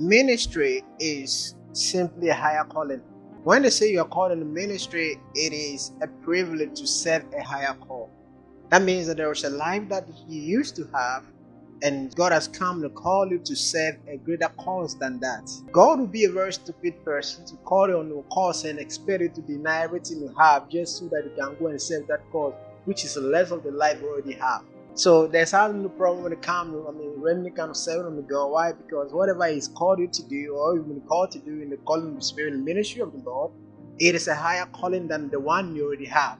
Ministry is simply a higher calling. When they say you're called in the ministry, it is a privilege to serve a higher call. That means that there was a life that you used to have, and God has come to call you to serve a greater cause than that. God would be a very stupid person to call you on your cause and expect you to deny everything you have just so that you can go and serve that cause, which is less of the life you already have. So there's no problem when it comes to, when it comes to serving on the God. Why? Because whatever He's called you to do, or you've been called to do in the calling of the Spirit, in the ministry of the Lord, it is a higher calling than the one you already have.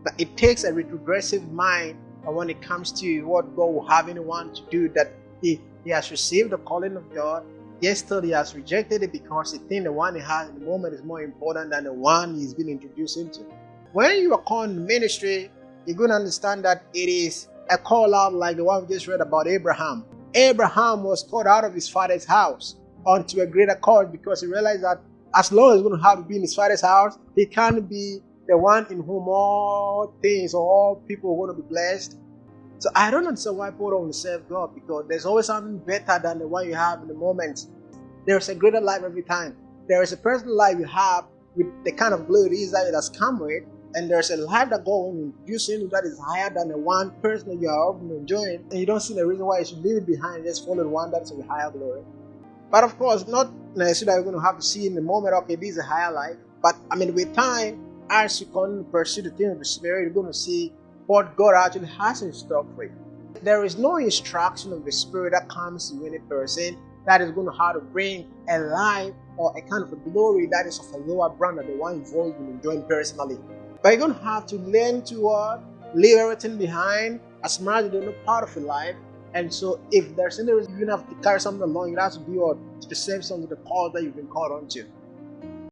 But it takes a retrogressive mind when it comes to what God will have anyone to do, that he has received the calling of God, yet still he has rejected it because he thinks the one he has in the moment is more important than the one he's been introduced into. When you are called in ministry, you're going to understand that it is a call out like the one we just read about Abraham. Abraham was called out of his father's house onto a greater call because he realized that as long as he's going to have to be in his father's house, he can't be the one in whom all things or all people are going to be blessed. So I don't understand why people don't serve God, because there's always something better than the one you have in the moment. There's a greater life every time. There is a personal life you have with the kind of glory that it has come with, and there's a life that God will introduce you that is higher than the one person that you are often enjoying, and you don't see the reason why you should leave it behind and just follow the one that's of higher glory. But of course, not necessarily that you're going to have to see in the moment, okay, this is a higher life. But with time, as you continue to pursue the things of the Spirit, you're going to see what God actually has in store for you. There is no instruction of the Spirit that comes to any person that is going to have to bring a life or a kind of a glory that is of a lower brand than the one you've always been enjoying personally. But you're going to have to learn to leave everything behind as much as they're not part of your life. And so if there's any reason you have to carry something along, it has to be to serve some of the cause that you've been called onto.